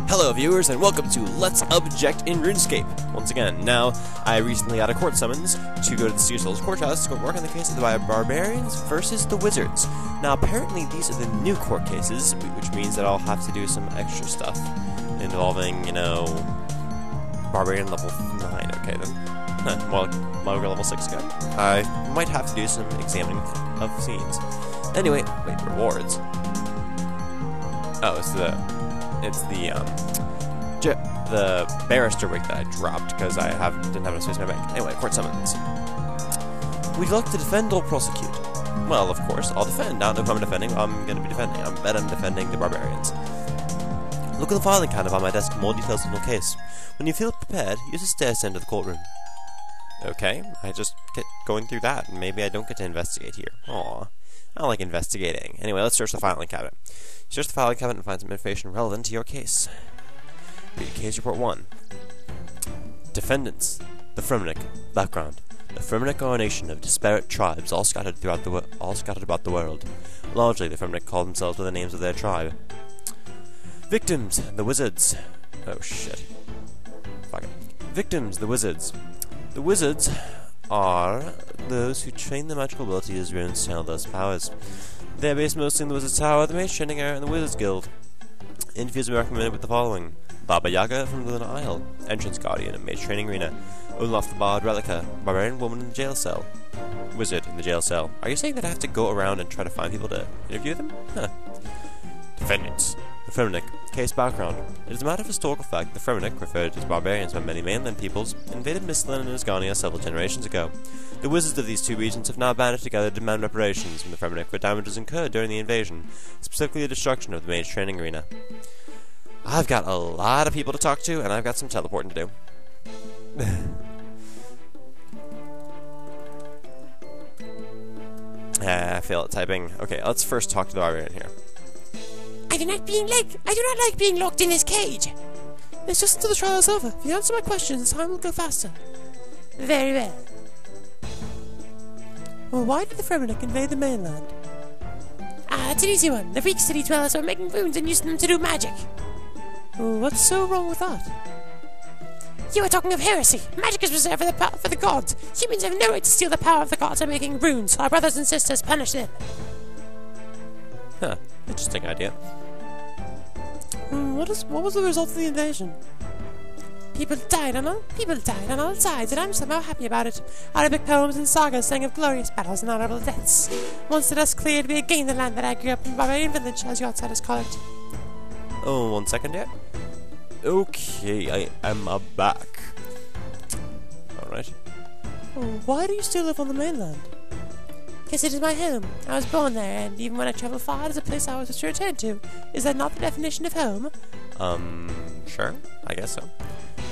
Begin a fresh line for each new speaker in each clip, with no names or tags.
Hello viewers and welcome to Let's Object in Runescape. Once again, now I recently got a court summons to go to the Seer courthouse to go work on the case of the Barbarians versus the Wizards. Now apparently these are the new court cases, which means that I'll have to do some extra stuff involving, you know, Barbarian level 9, okay then. More like level 6 again. I might have to do some examining of scenes. Anyway, wait, rewards. Oh, it's the barrister wig that I dropped because I didn't have enough space in my bank. Anyway, court summons. Would you like to defend or prosecute? Well, of course, I'll defend. Now, if I'm defending, I'm going to be defending. I bet I'm defending the Barbarians. Look at the filing cabinet on my desk for more details on your case. When you feel prepared, use the stairs to enter the courtroom. Okay, I just get going through that, and maybe I don't get to investigate here. Aw, I don't like investigating. Anyway, let's search the filing cabinet. Search the filing cabinet and find some information relevant to your case. Read Case Report 1. Defendants. The Fremennik. Background. The Fremennik are a nation of disparate tribes all scattered about the world. Largely, the Fremennik call themselves by the names of their tribe. Victims. The Wizards. Oh shit. Fuck it. Victims. The Wizards. The Wizards are those who train their magical abilities as runes channel those powers. They are based mostly in the Wizard's Tower, the Mage Training Area, and the Wizards Guild. Interviews are recommended with the following: Baba Yaga from the Isle, Entrance Guardian in Mage Training Arena, Olaf the Bard Relica, Barbarian Woman in the jail cell, Wizard in the jail cell. Are you saying that I have to go around and try to find people to interview them? Huh. Defendants. The Fremennik. Case background. It is a matter of historical fact the Fremennik, referred to as barbarians by many mainland peoples, invaded Mistlan and Asgarnia several generations ago. The wizards of these two regions have now banded together to demand reparations from the Fremennik for damages incurred during the invasion, specifically the destruction of the Mage Training Arena. I've got a lot of people to talk to, and I've got some teleporting to do. I fail at typing. Okay, let's first talk to the barbarian here.
I do not like being locked in this cage.
It's just until the trial is over. If you answer my questions, time will go faster.
Very well.
Well, why did the Fremennik invade the mainland?
It's an easy one. The Freak City dwellers were making runes and using them to do magic.
Well, what's so wrong with that?
You were talking of heresy. Magic is reserved for the gods. Humans have no right to steal the power of the gods by making runes. Our brothers and sisters punish them.
Huh. Interesting idea.
What was the result of the invasion?
People died on all sides, and I'm somehow happy about it. Arabic poems and sagas sang of glorious battles and honorable deaths. Once the dust cleared, we had gained the land that I grew up in, Barbarian Village, as you outsiders call it.
Oh, 1 second yet? Okay, I am back. Alright.
Why do you still live on the mainland?
Because it is my home. I was born there, and even when I travel far, it is a place I always wish to return to. Is that not the definition of home?
Sure. I guess so.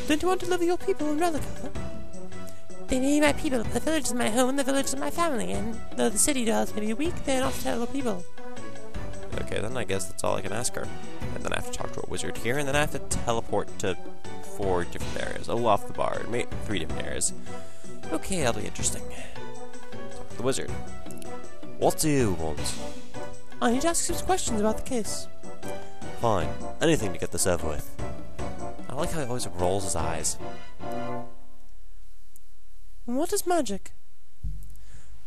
Don't you want to live with your people in Relica?
They may be my people, but the village is my home, and the village is my family, and though the city dwellers may be weak, they are not terrible people.
Okay, then I guess that's all I can ask her. And then I have to talk to a wizard here, and then I have to teleport to 4 different areas. Olaf the Bard, 3 different areas. Okay, that'll be interesting. Talk to the wizard. What do you want?
I need to ask you some questions about the case.
Fine. Anything to get this over with. I like how he always rolls his eyes.
What is magic?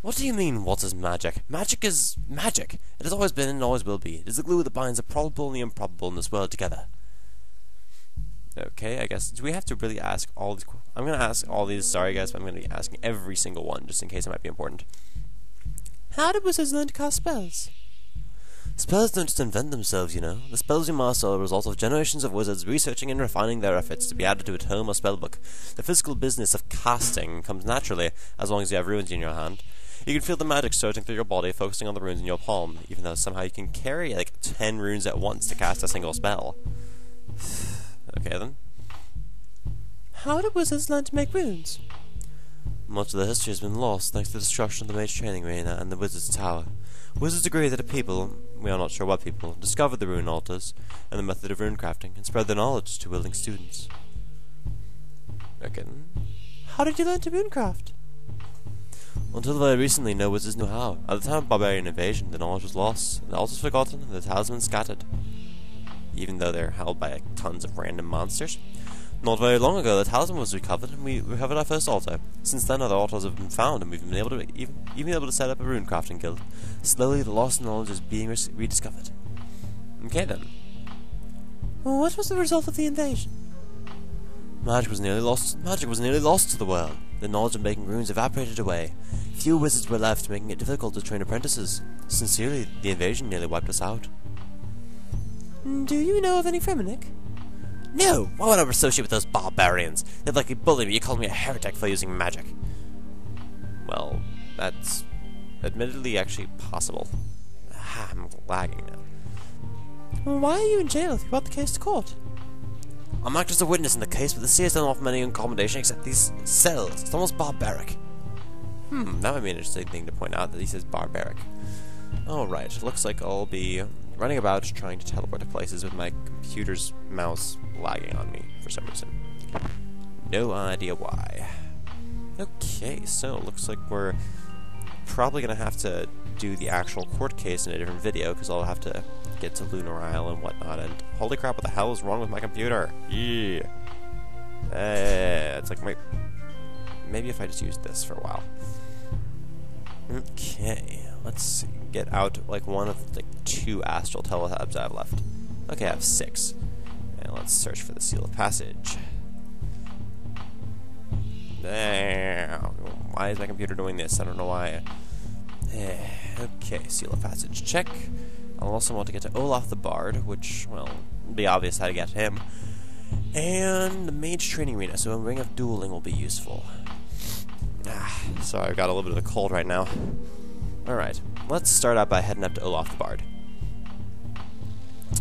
What do you mean, what is magic? Magic is magic. It has always been and always will be. It is the glue that binds the probable and the improbable in this world together. Okay, I guess. Do we have to really ask all these? I'm going to ask all these. Sorry, guys, but I'm going to be asking every single one just in case it might be important.
How did wizards learn to cast spells?
Spells don't just invent themselves, you know. The spells you master are a result of generations of wizards researching and refining their efforts to be added to a tome or spellbook. The physical business of casting comes naturally, as long as you have runes in your hand. You can feel the magic surging through your body, focusing on the runes in your palm, even though somehow you can carry like 10 runes at once to cast a single spell. Okay then.
How did wizards learn to make runes?
Much of the history has been lost thanks to the destruction of the Mage Training Arena and the Wizard's Tower. Wizards agree that a people, we are not sure what people, discovered the rune altars and the method of rune crafting and spread their knowledge to willing students. Okay.
How did you learn to runecraft?
Until very recently, no wizards knew how. At the time of barbarian invasion, the knowledge was lost, the altars forgotten, and the talismans scattered. even though they're held by tons of random monsters. Not very long ago, the talisman was recovered, and we recovered our first altar. Since then, other altars have been found, and we've been able to even able to set up a rune crafting guild. Slowly, the lost knowledge is being rediscovered. Okay then.
Well, what was the result of the invasion?
Magic was nearly lost to the world. The knowledge of making runes evaporated away. Few wizards were left, making it difficult to train apprentices. Sincerely, the invasion nearly wiped us out.
Do you know of any Fremennik?
No! Why would I associate with those barbarians? They'd likely bully me. You called me a heretic for using magic. Well, that's admittedly actually possible. I'm lagging now.
Well, why are you in jail if you brought the case to court?
I'm not just a witness in the case, but the Seers don't offer many accommodation except these cells. It's almost barbaric. That might be an interesting thing to point out, that he says barbaric. Alright, looks like I'll be running about trying to teleport to places with my computer's mouse lagging on me for some reason. No idea why. Okay, so looks like we're probably going to have to do the actual court case in a different video, because I'll have to get to Lunar Isle and whatnot, and holy crap, what the hell is wrong with my computer? Yeah. It's like maybe if I just used this for a while. Okay, let's see. Get out like one of the 2 astral teletabs I have left. Okay, I have 6. And let's search for the seal of passage. Why is my computer doing this? I don't know why. Okay, seal of passage, check. I'll also want to get to Olaf the Bard, which, well, it'll be obvious how to get to him. And the Mage Training Arena, so a Ring of Dueling will be useful. Sorry, I've got a little bit of a cold right now. Alright, let's start out by heading up to Olaf the Bard.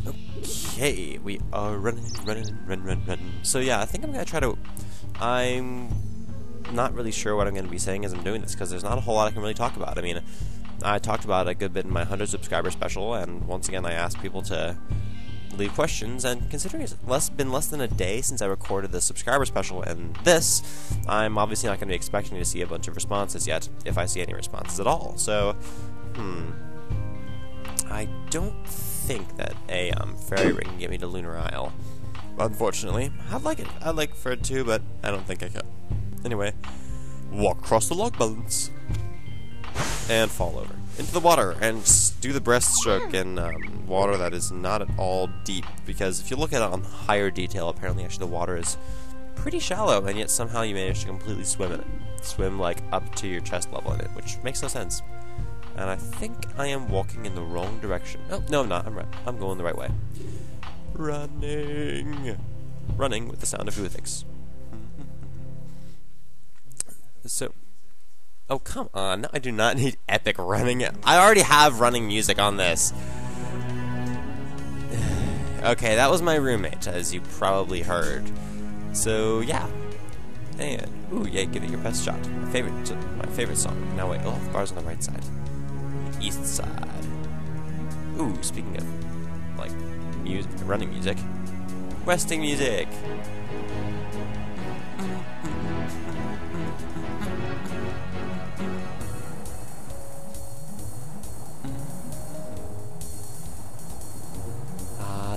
Okay, we are running. So yeah, I think I'm going to try to... I'm not really sure what I'm going to be saying as I'm doing this, because there's not a whole lot I can really talk about. I mean, I talked about a good bit in my 100 subscriber special, and once again I asked people to leave questions, and considering it's been less than a day since I recorded the subscriber special and this, I'm obviously not going to be expecting to see a bunch of responses yet, if I see any responses at all. So, I don't think that a fairy ring can get me to Lunar Isle, unfortunately. I'd like for it to, but I don't think I could. Anyway, walk across the log balance and fall over into the water and do the breaststroke in water that is not at all deep, because if you look at it on higher detail, apparently actually the water is pretty shallow, and yet somehow you manage to completely swim in it. Swim like up to your chest level in it, which makes no sense. And I think I am walking in the wrong direction. Oh, no, I'm not. I'm going the right way. Running with the sound of Guthix. So, oh, come on. I do not need epic running. I already have running music on this. Okay, that was my roommate, as you probably heard. So, yeah. And, ooh, yeah, give it your best shot. My favorite song. Now wait, Olaf the Bard's on the right side. The east side. Ooh, speaking of, like, music, running music. Questing music!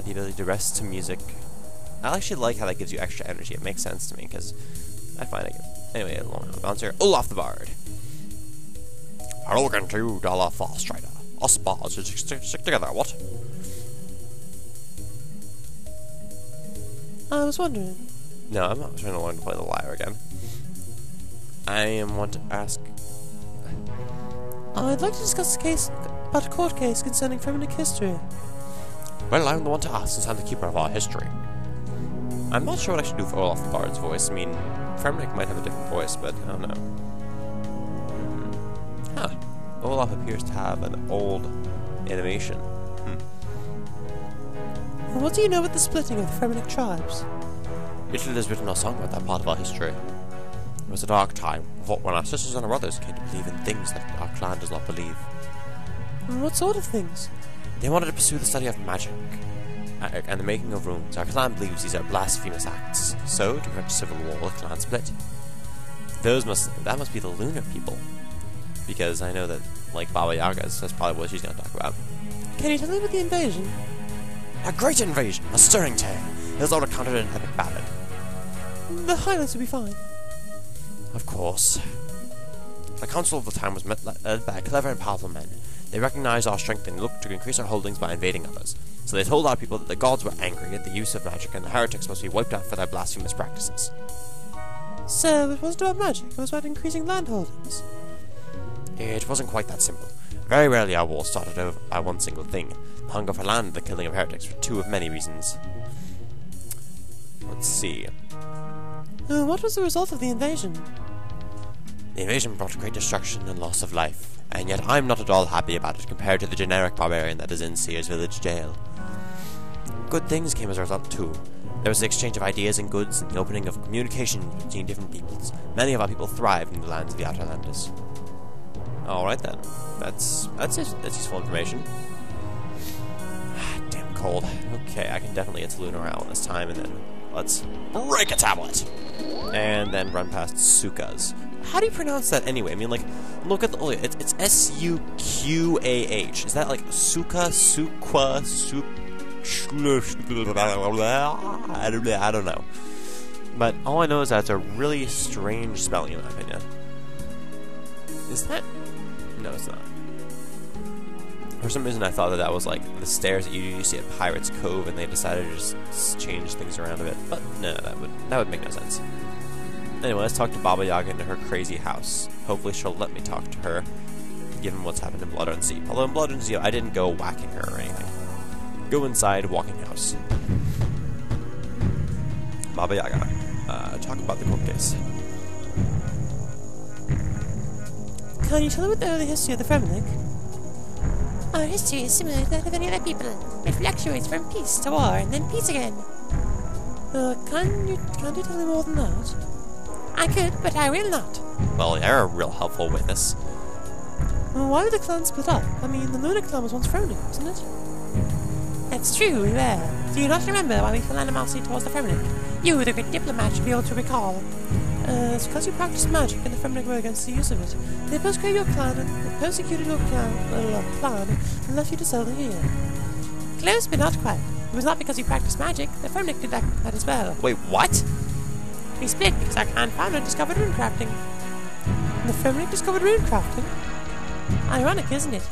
The ability to rest to music. I actually like how that gives you extra energy. It makes sense to me, because I find it good. Anyway, long bounce here. Olaf the Bard. Welcome to Dollar Fast Rider. Us bards stick together, what?
I was wondering.
No, I'm not trying to learn to play the lyre again. I want to ask...
I'd like to discuss a court case concerning Fremennik history.
Well, I'm the one to ask, since I'm the keeper of our history. I'm not sure what I should do for Olaf the Bard's voice. I mean, Fremennik might have a different voice, but I don't know. Huh. Olaf appears to have an old animation.
What do you know about the splitting of the Fremennik tribes?
Italy has written a song about that part of our history. It was a dark time, when our sisters and our brothers came to believe in things that our clan does not believe.
What sort of things?
They wanted to pursue the study of magic and the making of runes. Our clan believes these are blasphemous acts. So, to prevent a civil war, the clan split. That must be the lunar people. Because I know that, like, Baba Yaga's, that's probably what she's going to talk about.
Can you tell me about the invasion?
A great invasion, a stirring tale. It was all recounted in an epic ballad.
The highlights will be fine.
Of course. The council of the time was led by clever and powerful men. They recognized our strength and looked to increase our holdings by invading others. So they told our people that the gods were angry at the use of magic and the heretics must be wiped out for their blasphemous practices.
So it wasn't about magic, it was about increasing land holdings.
It wasn't quite that simple. Very rarely our wars started over by one single thing. The hunger for land and the killing of heretics were two of many reasons. Let's see.
What was the result of the invasion?
The invasion brought great destruction and loss of life, and yet I'm not at all happy about it compared to the generic barbarian that is in Seer's village jail. Good things came as a result too. There was the exchange of ideas and goods and the opening of communication between different peoples. Many of our people thrived in the lands of the Outerlanders. Alright then. That's useful information. Damn cold. Okay, I can definitely get to Lunar Island this time, and then let's break a tablet! And then run past Suka's. How do you pronounce that anyway? I mean, like, look at the... it's S-U-Q-A-H. Is that like Suka, Sukwa, I don't know. But all I know is that it's a really strange spelling, in my opinion. Is that... No, it's not. For some reason I thought that that was like the stairs that you usually see at Pirates Cove, and they decided to just change things around a bit. But no, that would make no sense. Anyway, let's talk to Baba Yaga into her crazy house. Hopefully she'll let me talk to her, given what's happened in Blood and Sea. Although in Blood and Sea, I didn't go whacking her or anything. Go inside, walking house. Baba Yaga, talk about the court case.
Can you tell me what the early history of the Fremenic?
Our history is similar to that of any other people. It fluctuates from peace to war, and then peace again.
Can you tell me more than that?
I could, but I will not.
Well, you're a real helpful witness.
Why did the clan split up? I mean, the Lunar clan was once Fremenic, wasn't it?
That's true, we were. Do you not remember why we felt animosity towards the Fremenic? You, the great diplomat, should be able to recall.
It's because you practiced magic and the Fremenic were against the use of it. They persecrated your clan and left you to settle here.
Close, but not quite. It was not because we practiced magic. The Fremenic did that as well.
Wait, what?
We split because our clan founder discovered runecrafting.
The Fremenic discovered runecrafting?
Ironic, isn't it?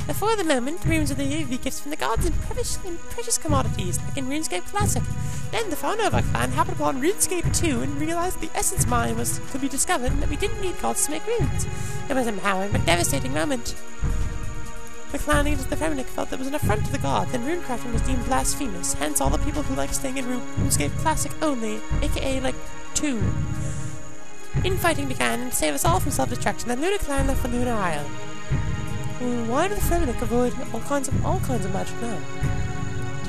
Before the moment, runes of the year be gifts from the gods and precious commodities, like in Runescape Classic. Then the founder of our clan happened upon Runescape 2 and realized the essence mine could be discovered and that we didn't need gods to make runes. It was an empowering but devastating moment. The clan leaders of the Fremenic felt that it was an affront to the gods, and runecrafting was deemed blasphemous, hence all the people who like staying in Runescape Classic only, aka like 2. Infighting began, and to save us all from self-destruction, the Lunar clan left for Lunar Isle.
Why do the Fremenic avoid all kinds of magic now?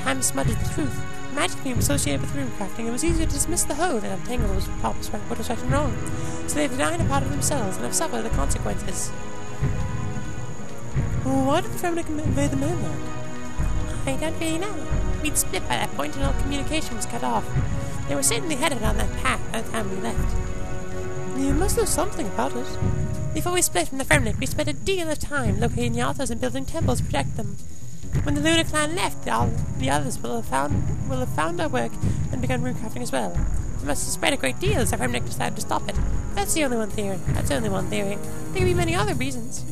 Time smudged the truth. Magic being associated with runecrafting, it was easier to dismiss the whole than untangle what was right and wrong. So they denied a part of themselves and have suffered the consequences.
Why did the Fremenic invade the mainland?
I don't really know. We'd split by that point and all communication was cut off. They were certainly headed on that path by the time we left.
You must know something about it.
Before we split from the Fremenic, we spent a deal of time locating the altars and building temples to protect them. When the Lunar clan left, the others will have found our work and begun runecrafting as well. They must have spread a great deal, so Fremenic decided to stop it. That's the only one theory. There could be many other reasons.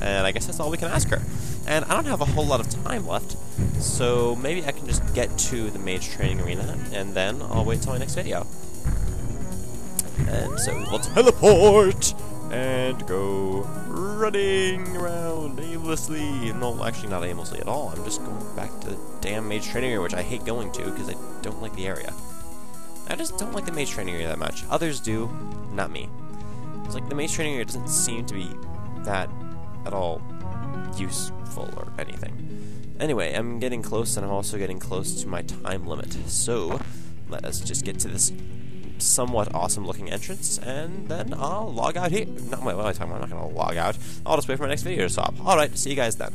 And I guess that's all we can ask her. And I don't have a whole lot of time left, so maybe I can just get to the mage training arena, and then I'll wait till my next video. And so we'll teleport and go running around aimlessly. No, actually not aimlessly at all. I'm just going back to the damn mage training area, which I hate going to because I don't like the area. I just don't like the mage training area that much. Others do, not me. It's like the mage training area doesn't seem to be that at all useful or anything. Anyway, I'm getting close, and I'm also getting close to my time limit. So let us just get to this somewhat awesome looking entrance, and then I'll log out here. What am I talking about? I'm not going to log out. I'll just wait for my next video to stop. Alright, see you guys then.